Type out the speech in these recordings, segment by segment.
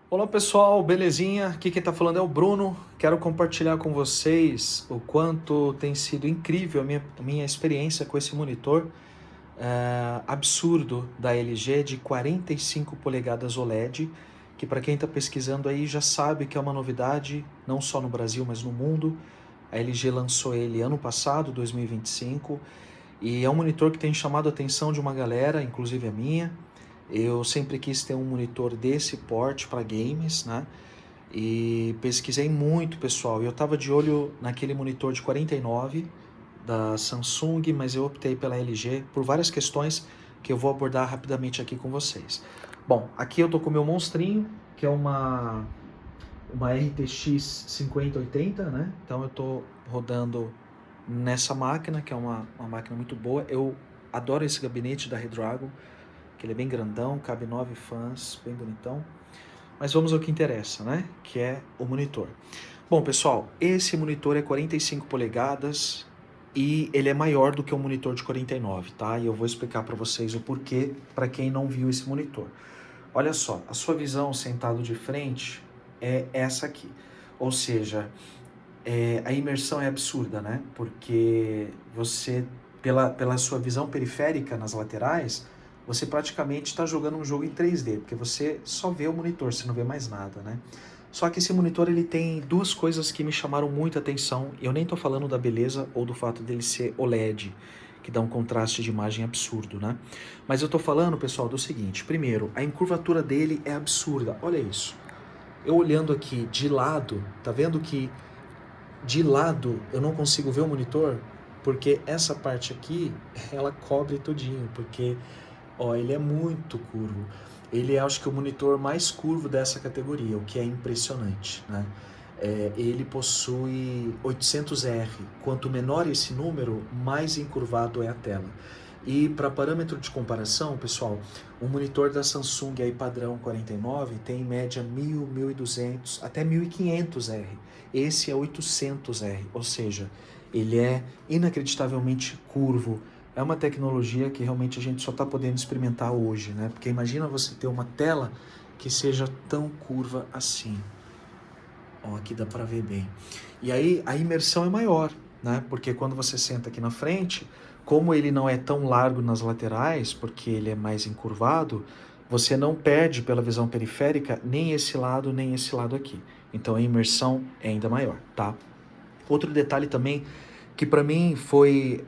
Olá pessoal, belezinha? Aqui quem tá falando é o Bruno. Quero compartilhar com vocês o quanto tem sido incrível a minha experiência com esse monitor absurdo da LG de 45 polegadas OLED, que para quem está pesquisando aí já sabe que é uma novidade, não só no Brasil, mas no mundo. A LG lançou ele ano passado, 2025, e é um monitor que tem chamado a atenção de uma galera, inclusive a minha. Eu sempre quis ter um monitor desse porte para games, né? E pesquisei muito, pessoal. Eu estava de olho naquele monitor de 49 da Samsung, mas eu optei pela LG por várias questões que eu vou abordar rapidamente aqui com vocês. Bom, aqui eu tô com o meu monstrinho, que é uma RTX 5080, né? Então eu tô rodando nessa máquina, que é uma máquina muito boa. Eu adoro esse gabinete da Redragon, que ele é bem grandão, cabe 9 fãs, bem bonitão. Mas vamos ao que interessa, né? Que é o monitor. Bom, pessoal, esse monitor é 45 polegadas e ele é maior do que o monitor de 49, tá? E eu vou explicar para vocês o porquê para quem não viu esse monitor. Olha só, a sua visão sentado de frente é essa aqui. Ou seja, a imersão é absurda, né? Porque você, pela sua visão periférica nas laterais, você praticamente está jogando um jogo em 3D, porque você só vê o monitor, você não vê mais nada, né? Só que esse monitor ele tem duas coisas que me chamaram muita atenção. Eu nem estou falando da beleza ou do fato dele ser OLED, que dá um contraste de imagem absurdo, né? Mas eu estou falando, pessoal, do seguinte. Primeiro, a encurvatura dele é absurda. Olha isso. Eu olhando aqui de lado, tá vendo que de lado eu não consigo ver o monitor? Porque essa parte aqui, ela cobre tudinho, porque ó, ele é muito curvo. Ele é, acho que, o monitor mais curvo dessa categoria, o que é impressionante, né? Ele possui 800R. Quanto menor esse número, mais encurvado é a tela. E para parâmetro de comparação, pessoal, o monitor da Samsung aí padrão 49 tem em média 1000, 1200, até 1500R. Esse é 800R, ou seja, ele é inacreditavelmente curvo. É uma tecnologia que realmente a gente só está podendo experimentar hoje, né? Porque imagina você ter uma tela que seja tão curva assim. Ó, aqui dá para ver bem. E aí a imersão é maior, né? Porque quando você senta aqui na frente, como ele não é tão largo nas laterais, porque ele é mais encurvado, você não perde pela visão periférica nem esse lado, nem esse lado aqui. Então a imersão é ainda maior, tá? Outro detalhe também que para mim foi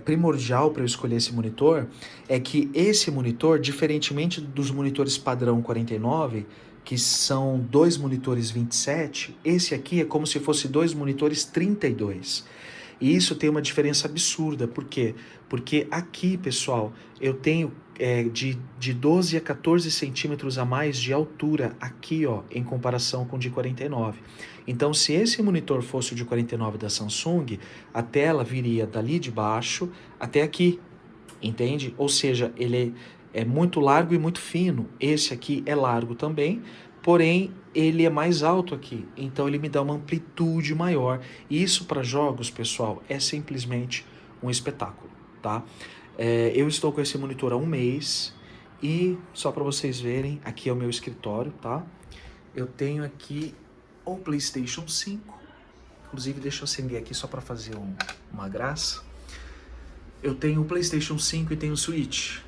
primordial para eu escolher esse monitor é que esse monitor, diferentemente dos monitores padrão 49, que são dois monitores 27, esse aqui é como se fosse dois monitores 32. E isso tem uma diferença absurda. Por quê? Porque aqui, pessoal, eu tenho de 12 a 14 centímetros a mais de altura aqui, ó, em comparação com o de 49. Então, se esse monitor fosse o de 49 da Samsung, a tela viria dali de baixo até aqui, entende? Ou seja, ele é muito largo e muito fino. Esse aqui é largo também, porém ele é mais alto aqui, então ele me dá uma amplitude maior. E isso para jogos, pessoal, é simplesmente um espetáculo, tá? Eu estou com esse monitor há um mês e só para vocês verem, aqui é o meu escritório, tá? Eu tenho aqui o PlayStation 5. Inclusive, deixa eu acender aqui só para fazer uma graça. Eu tenho o PlayStation 5 e tenho o Switch.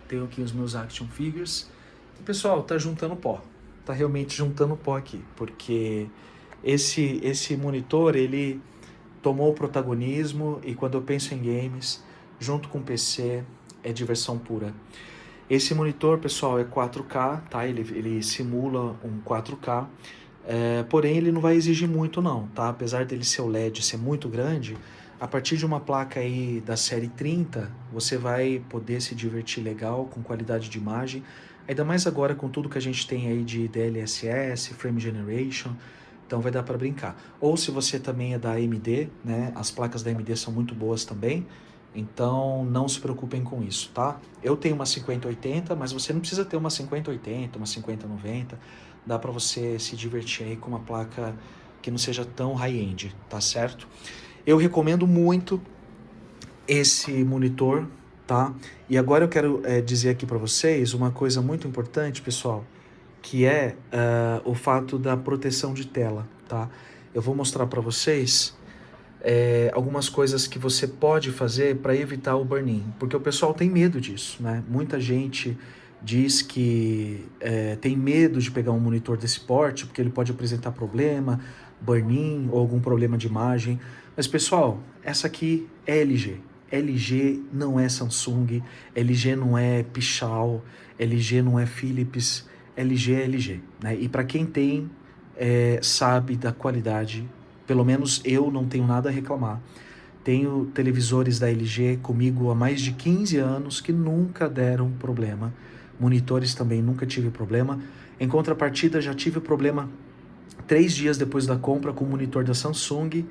Tenho aqui os meus action figures. E, pessoal, tá juntando pó. Tá realmente juntando pó aqui, porque esse monitor, ele tomou o protagonismo e quando eu penso em games, junto com o PC, é diversão pura. Esse monitor, pessoal, é 4K, tá? Ele simula um 4K, porém ele não vai exigir muito não, tá? Apesar dele ser o LED ser muito grande, a partir de uma placa aí da série 30, você vai poder se divertir legal, com qualidade de imagem, ainda mais agora com tudo que a gente tem aí de DLSS, Frame Generation, então vai dar para brincar. Ou se você também é da AMD, né? As placas da AMD são muito boas também, então não se preocupem com isso, tá? Eu tenho uma 5080, mas você não precisa ter uma 5080, uma 5090. Dá para você se divertir aí com uma placa que não seja tão high-end, tá certo? Eu recomendo muito esse monitor, tá? E agora eu quero dizer aqui para vocês uma coisa muito importante, pessoal. que é o fato da proteção de tela, tá? Eu vou mostrar para vocês algumas coisas que você pode fazer para evitar o burn-in, porque o pessoal tem medo disso, né? Muita gente diz que tem medo de pegar um monitor desse porte, porque ele pode apresentar problema, burn-in ou algum problema de imagem. Mas pessoal, essa aqui é LG. LG não é Samsung, LG não é Pichau, LG não é Philips, LG é LG, né? E para quem tem, sabe da qualidade. Pelo menos eu não tenho nada a reclamar. Tenho televisores da LG comigo há mais de 15 anos que nunca deram problema. Monitores também nunca tive problema. Em contrapartida, já tive problema 3 dias depois da compra com o monitor da Samsung,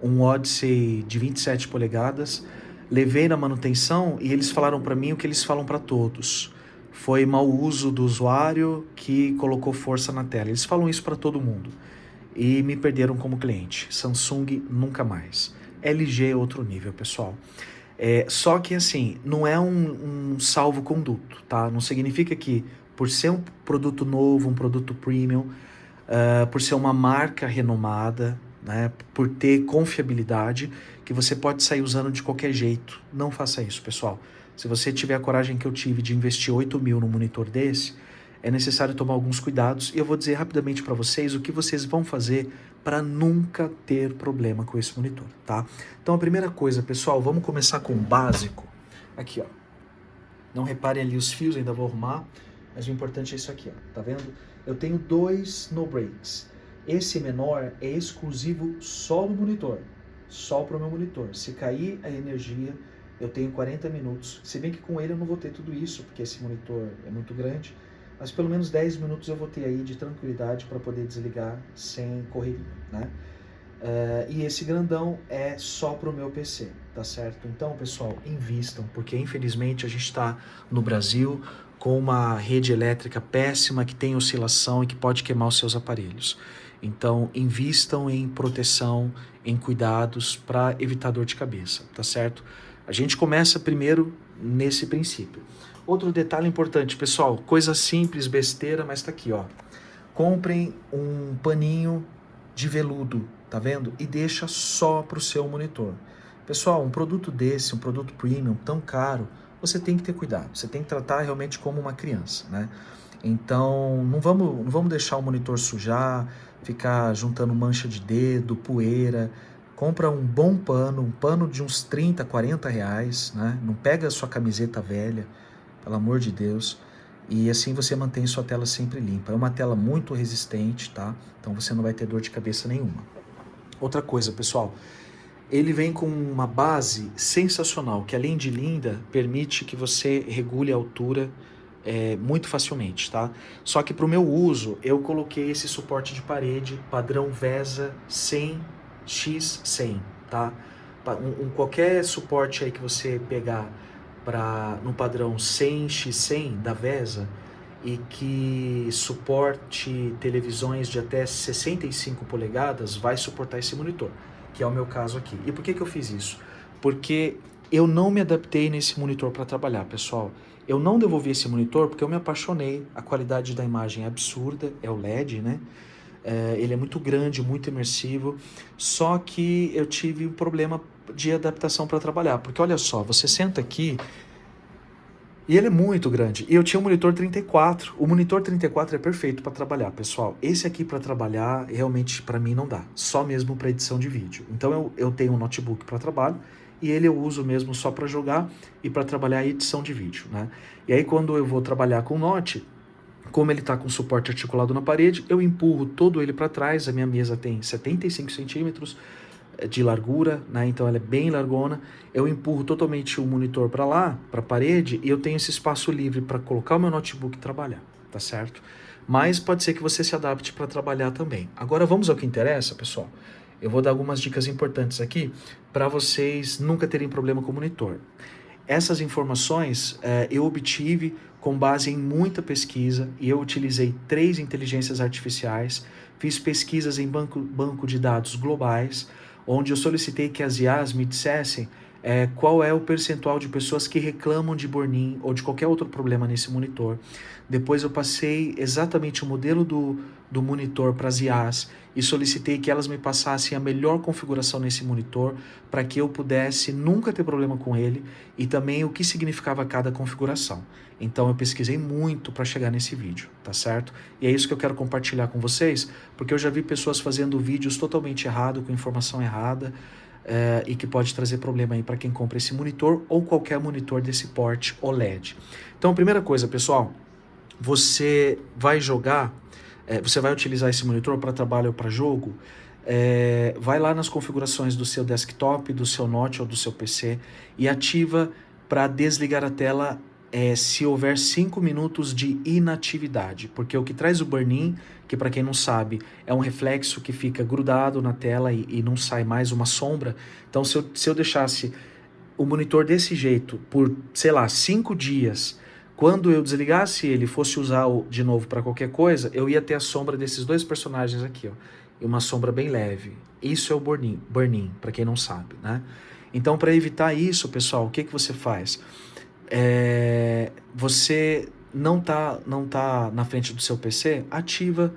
um Odyssey de 27 polegadas. Levei na manutenção e eles falaram para mim o que eles falam para todos. Foi mau uso do usuário que colocou força na tela. Eles falam isso para todo mundo e me perderam como cliente. Samsung nunca mais. LG é outro nível, pessoal. Só que assim, não é um salvo-conduto, tá? Não significa que por ser um produto novo, um produto premium, por ser uma marca renomada, né, por ter confiabilidade, que você pode sair usando de qualquer jeito. Não faça isso, pessoal. Se você tiver a coragem que eu tive de investir 8 mil num monitor desse, é necessário tomar alguns cuidados e eu vou dizer rapidamente para vocês o que vocês vão fazer para nunca ter problema com esse monitor, tá? Então a primeira coisa, pessoal, vamos começar com o básico. Aqui, ó. Não reparem ali os fios, ainda vou arrumar, mas o importante é isso aqui, ó. Tá vendo? Eu tenho 2 no breaks. Esse menor é exclusivo só do monitor, só para o meu monitor. Se cair a energia, eu tenho 40 minutos. Se bem que com ele eu não vou ter tudo isso, porque esse monitor é muito grande, mas pelo menos 10 minutos eu vou ter aí de tranquilidade para poder desligar sem correria, né? E esse grandão é só para o meu PC, tá certo? Então, pessoal, invistam, porque infelizmente a gente está no Brasil com uma rede elétrica péssima que tem oscilação e que pode queimar os seus aparelhos. Então, invistam em proteção, em cuidados para evitar dor de cabeça, tá certo? A gente começa primeiro nesse princípio. Outro detalhe importante, pessoal, coisa simples, besteira, mas tá aqui, ó. Comprem um paninho de veludo, tá vendo? E deixa só pro seu monitor. Pessoal, um produto desse, um produto premium tão caro, você tem que ter cuidado. Você tem que tratar realmente como uma criança, né? Então, não vamos deixar o monitor sujar, ficar juntando mancha de dedo, poeira. Compra um bom pano, um pano de uns 30, 40 reais, né? Não pega a sua camiseta velha, pelo amor de Deus. E assim você mantém sua tela sempre limpa. É uma tela muito resistente, tá? Então você não vai ter dor de cabeça nenhuma. Outra coisa, pessoal, ele vem com uma base sensacional, que além de linda, permite que você regule a altura muito facilmente, tá? Só que para o meu uso, eu coloquei esse suporte de parede padrão VESA 100x100, tá? Qualquer suporte aí que você pegar no padrão 100x100 da VESA e que suporte televisões de até 65 polegadas, vai suportar esse monitor, que é o meu caso aqui. E por que eu fiz isso? Porque eu não me adaptei nesse monitor para trabalhar, pessoal. Eu não devolvi esse monitor porque eu me apaixonei. A qualidade da imagem é absurda, é o LED, né? Ele é muito grande, muito imersivo, só que eu tive um problema de adaptação para trabalhar, porque olha só, você senta aqui e ele é muito grande. E eu tinha um monitor 34. O monitor 34 é perfeito para trabalhar, pessoal. Esse aqui para trabalhar, realmente para mim não dá. Só mesmo para edição de vídeo. Então eu tenho um notebook para trabalho e ele eu uso mesmo só para jogar e para trabalhar a edição de vídeo, né? E aí quando eu vou trabalhar com o Note, como ele está com suporte articulado na parede, eu empurro todo ele para trás. A minha mesa tem 75 centímetros de largura, né? Então ela é bem largona. Eu empurro totalmente o monitor para lá, para a parede, e eu tenho esse espaço livre para colocar o meu notebook e trabalhar, tá certo? Mas pode ser que você se adapte para trabalhar também. Agora vamos ao que interessa, pessoal. Eu vou dar algumas dicas importantes aqui para vocês nunca terem problema com o monitor. Essas informações eu obtive com base em muita pesquisa e eu utilizei 3 inteligências artificiais, fiz pesquisas em banco de dados globais, onde eu solicitei que as IAs me dissessem qual é o percentual de pessoas que reclamam de burn-in ou de qualquer outro problema nesse monitor. Depois eu passei exatamente o modelo do monitor para as IAs e solicitei que elas me passassem a melhor configuração nesse monitor para que eu pudesse nunca ter problema com ele e também o que significava cada configuração. Então eu pesquisei muito para chegar nesse vídeo, tá certo? E é isso que eu quero compartilhar com vocês, porque eu já vi pessoas fazendo vídeos totalmente errados, com informação errada, e que pode trazer problema aí para quem compra esse monitor ou qualquer monitor desse porte OLED. Então, primeira coisa, pessoal, você vai jogar, você vai utilizar esse monitor para trabalho ou para jogo, vai lá nas configurações do seu desktop, do seu Note ou do seu PC e ativa para desligar a tela se houver 5 minutos de inatividade, porque o que traz o burn-in, que para quem não sabe, é um reflexo que fica grudado na tela e não sai mais uma sombra. Então se eu deixasse o monitor desse jeito por, sei lá, 5 dias, quando eu desligasse ele e fosse usar de novo para qualquer coisa, eu ia ter a sombra desses dois personagens aqui, ó, e uma sombra bem leve. Isso é o burn-in, para quem não sabe, né? Então, para evitar isso, pessoal, o que você faz? Você não tá na frente do seu PC, ativa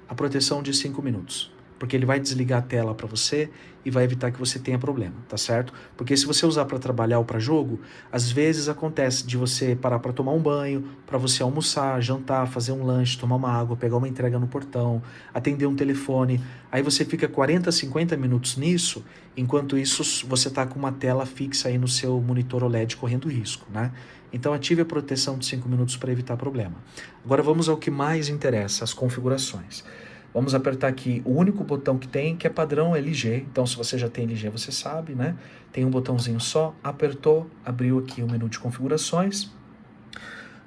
a proteção de 5 minutos, porque ele vai desligar a tela para você e vai evitar que você tenha problema, tá certo? Porque se você usar para trabalhar ou para jogo, às vezes acontece de você parar para tomar um banho, para você almoçar, jantar, fazer um lanche, tomar uma água, pegar uma entrega no portão, atender um telefone, aí você fica 40, 50 minutos nisso, enquanto isso você tá com uma tela fixa aí no seu monitor OLED correndo risco, né? Então ative a proteção de 5 minutos para evitar problema. Agora vamos ao que mais interessa, as configurações. Vamos apertar aqui o único botão que tem, que é padrão LG. Então, se você já tem LG, você sabe, né? Tem um botãozinho só, apertou, abriu aqui o menu de configurações.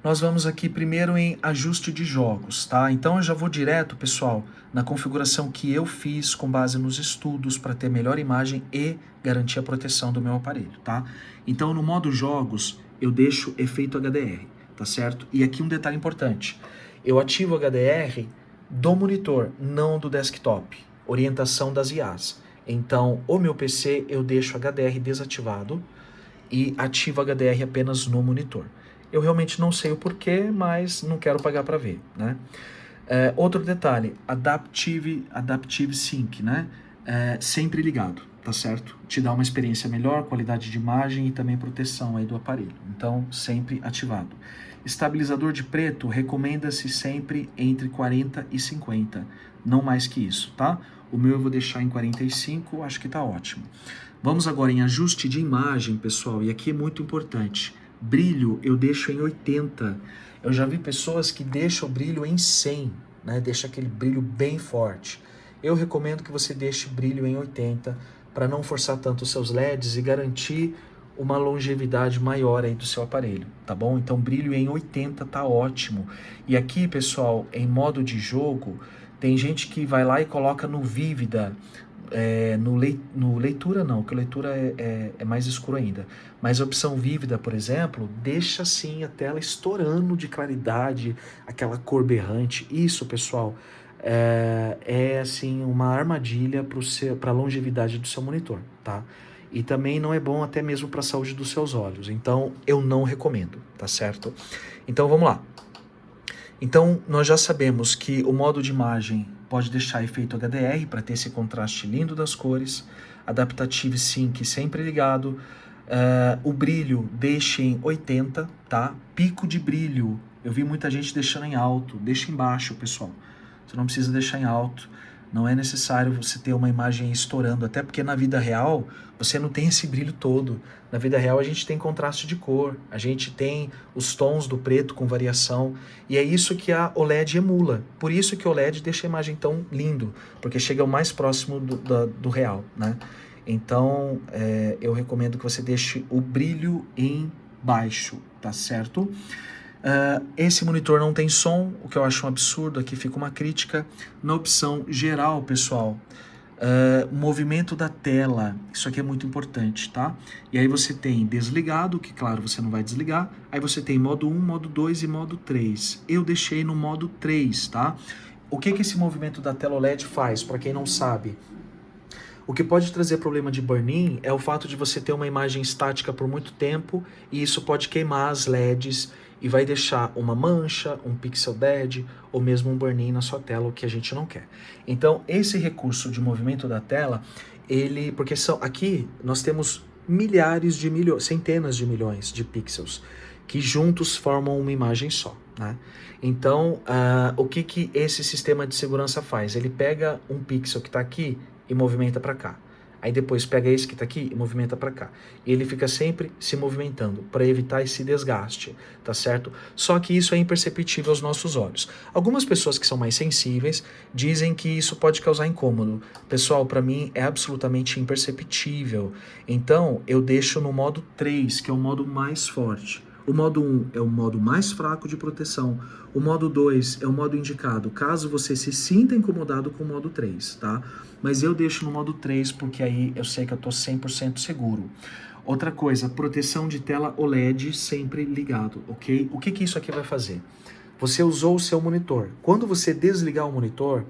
Nós vamos aqui primeiro em ajuste de jogos, tá? Então, eu já vou direto, pessoal, na configuração que eu fiz com base nos estudos para ter melhor imagem e garantir a proteção do meu aparelho, tá? Então, no modo jogos, eu deixo efeito HDR, tá certo? E aqui um detalhe importante. Eu ativo o HDR do monitor, não do desktop. Orientação das IAs. Então, o meu PC eu deixo HDR desativado e ativo HDR apenas no monitor. Eu realmente não sei o porquê, mas não quero pagar para ver, né? Outro detalhe, Adaptive Sync, né? Sempre ligado, tá certo? Te dá uma experiência melhor, qualidade de imagem e também proteção aí do aparelho. Então, sempre ativado. Estabilizador de preto, recomenda-se sempre entre 40 e 50, não mais que isso, tá? O meu eu vou deixar em 45, acho que tá ótimo. Vamos agora em ajuste de imagem, pessoal, e aqui é muito importante. Brilho eu deixo em 80. Eu já vi pessoas que deixam o brilho em 100, né? Deixa aquele brilho bem forte. Eu recomendo que você deixe brilho em 80 para não forçar tanto os seus LEDs e garantir uma longevidade maior aí do seu aparelho, tá bom? Então brilho em 80 tá ótimo. E aqui, pessoal, em modo de jogo, tem gente que vai lá e coloca no Vívida, no leitura não, porque leitura é mais escuro ainda. Mas a opção Vívida, por exemplo, deixa assim a tela estourando de claridade, aquela cor berrante. Isso, pessoal, assim uma armadilha para a longevidade do seu monitor, tá? E também não é bom até mesmo para a saúde dos seus olhos. Então, eu não recomendo, tá certo? Então, vamos lá. Então, nós já sabemos que o modo de imagem pode deixar efeito HDR para ter esse contraste lindo das cores. Adaptive Sync sempre ligado. O brilho deixe em 80, tá? Pico de brilho, eu vi muita gente deixando em alto. Deixa em baixo, pessoal. Você não precisa deixar em alto. Não é necessário você ter uma imagem estourando, até porque na vida real você não tem esse brilho todo. Na vida real a gente tem contraste de cor, a gente tem os tons do preto com variação, e é isso que a OLED emula. Por isso que a OLED deixa a imagem tão lindo, porque chega o mais próximo do real, né? Então, eu recomendo que você deixe o brilho em baixo, tá certo? Esse monitor não tem som, o que eu acho um absurdo, aqui fica uma crítica. Na opção geral, pessoal, movimento da tela, isso aqui é muito importante, tá? E aí você tem desligado, que claro, você não vai desligar, aí você tem modo 1, modo 2 e modo 3. Eu deixei no modo 3, tá? O que esse movimento da tela OLED faz, para quem não sabe? O que pode trazer problema de burn-in é o fato de você ter uma imagem estática por muito tempo e isso pode queimar as LEDs e vai deixar uma mancha, um pixel dead ou mesmo um burn-in na sua tela, o que a gente não quer. Então, esse recurso de movimento da tela, porque aqui nós temos milhares de milhões, centenas de milhões de pixels que juntos formam uma imagem só, né? Então, o que esse sistema de segurança faz? Ele pega um pixel que está aqui e movimenta para cá. Aí depois pega esse que está aqui e movimenta para cá. E ele fica sempre se movimentando para evitar esse desgaste, tá certo? Só que isso é imperceptível aos nossos olhos. Algumas pessoas que são mais sensíveis dizem que isso pode causar incômodo. Pessoal, para mim é absolutamente imperceptível. Então eu deixo no modo 3, que é o modo mais forte. O modo 1 é o modo mais fraco de proteção. O modo 2 é o modo indicado caso você se sinta incomodado com o modo 3, tá? Mas eu deixo no modo 3 porque aí eu sei que eu tô 100% seguro. Outra coisa, proteção de tela OLED sempre ligado, ok? O que isso aqui vai fazer? Você usou o seu monitor. Quando você desligar o monitor,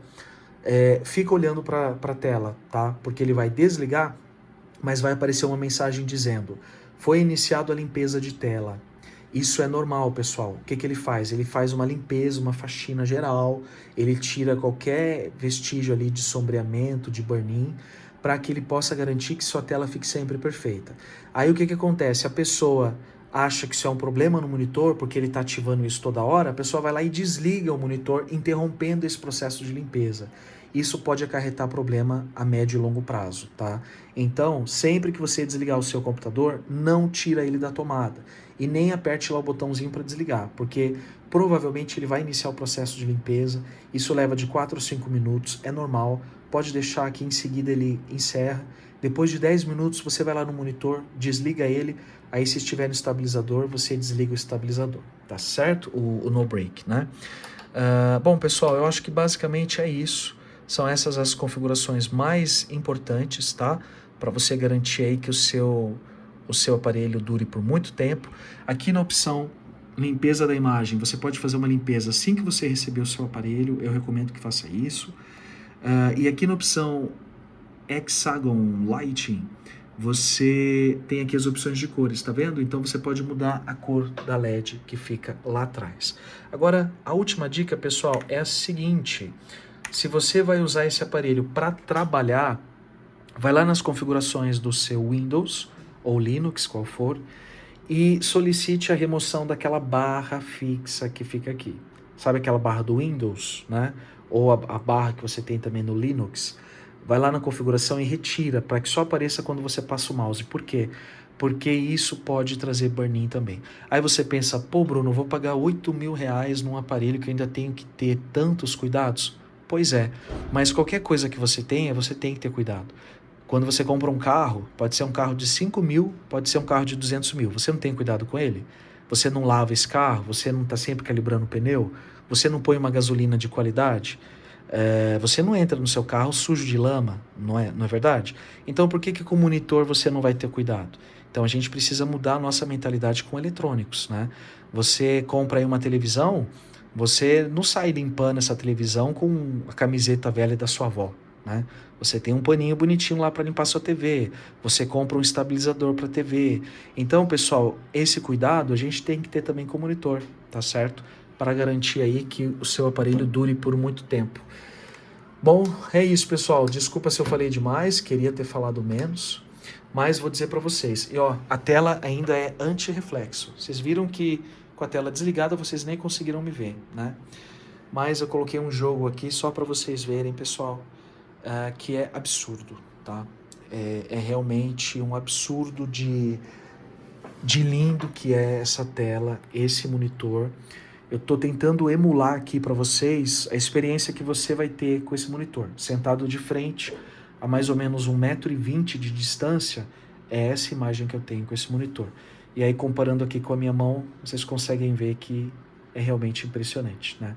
fica olhando para a tela, tá? Porque ele vai desligar, mas vai aparecer uma mensagem dizendo: foi iniciado a limpeza de tela. Isso é normal, pessoal. O que ele faz? Ele faz uma limpeza, uma faxina geral, ele tira qualquer vestígio ali de sombreamento, de burn-in, para que ele possa garantir que sua tela fique sempre perfeita. Aí o que acontece? A pessoa acha que isso é um problema no monitor, porque ele está ativando isso toda hora, a pessoa vai lá e desliga o monitor, interrompendo esse processo de limpeza. Isso pode acarretar problema a médio e longo prazo, tá? Então, sempre que você desligar o seu computador, não tira ele da tomada e nem aperte lá o botãozinho para desligar, porque provavelmente ele vai iniciar o processo de limpeza. Isso leva de 4 a 5 minutos, é normal. Pode deixar que em seguida ele encerra. Depois de 10 minutos, você vai lá no monitor, desliga ele, aí se estiver no estabilizador, você desliga o estabilizador, tá certo? O no break, né? Bom, pessoal, eu acho que basicamente é isso. São essas as configurações mais importantes, tá? Para você garantir aí que o seu aparelho dure por muito tempo. Aqui na opção limpeza da imagem, você pode fazer uma limpeza assim que você receber o seu aparelho, eu recomendo que faça isso. E aqui na opção Hexagon Lighting, você tem aqui as opções de cores, tá vendo? Então você pode mudar a cor da LED que fica lá atrás. Agora, a última dica, pessoal, é a seguinte: se você vai usar esse aparelho para trabalhar, vai lá nas configurações do seu Windows ou Linux, qual for, e solicite a remoção daquela barra fixa que fica aqui. Sabe aquela barra do Windows, né? Ou a barra que você tem também no Linux? Vai lá na configuração e retira, para que só apareça quando você passa o mouse. Por quê? Porque isso pode trazer burn-in também. Aí você pensa, pô, Bruno, eu vou pagar R$ 8.000 num aparelho que eu ainda tenho que ter tantos cuidados? Pois é, mas qualquer coisa que você tenha, você tem que ter cuidado. Quando você compra um carro, pode ser um carro de 5 mil, pode ser um carro de 200 mil. Você não tem cuidado com ele? Você não lava esse carro? Você não está sempre calibrando o pneu? Você não põe uma gasolina de qualidade? Você não entra no seu carro sujo de lama, não é verdade? Então por que com o monitor você não vai ter cuidado? Então a gente precisa mudar a nossa mentalidade com eletrônicos, né? Você compra aí uma televisão, você não sai limpando essa televisão com a camiseta velha da sua avó, né? Você tem um paninho bonitinho lá para limpar sua TV, você compra um estabilizador para TV. Então, pessoal, esse cuidado a gente tem que ter também com o monitor, tá certo? Para garantir aí que o seu aparelho dure por muito tempo. Bom, é isso, pessoal. Desculpa se eu falei demais, queria ter falado menos, mas vou dizer para vocês. E ó, a tela ainda é anti-reflexo. Vocês viram que com a tela desligada vocês nem conseguiram me ver, né? Mas eu coloquei um jogo aqui só para vocês verem, pessoal, que é absurdo, tá? É realmente um absurdo de lindo que é essa tela, esse monitor. Eu estou tentando emular aqui para vocês a experiência que você vai ter com esse monitor. Sentado de frente, a mais ou menos 1,20 m de distância, é essa imagem que eu tenho com esse monitor. E aí, comparando aqui com a minha mão, vocês conseguem ver que é realmente impressionante, né?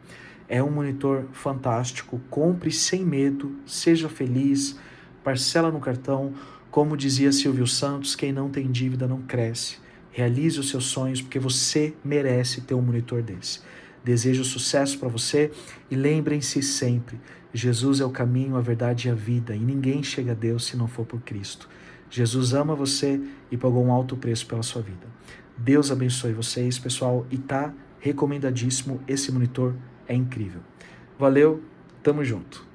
É um monitor fantástico, compre sem medo, seja feliz, parcela no cartão. Como dizia Silvio Santos, quem não tem dívida não cresce. Realize os seus sonhos, porque você merece ter um monitor desse. Desejo sucesso para você e lembrem-se sempre, Jesus é o caminho, a verdade e a vida, e ninguém chega a Deus se não for por Cristo. Jesus ama você e pagou um alto preço pela sua vida. Deus abençoe vocês, pessoal, e tá recomendadíssimo, esse monitor é incrível. Valeu, tamo junto.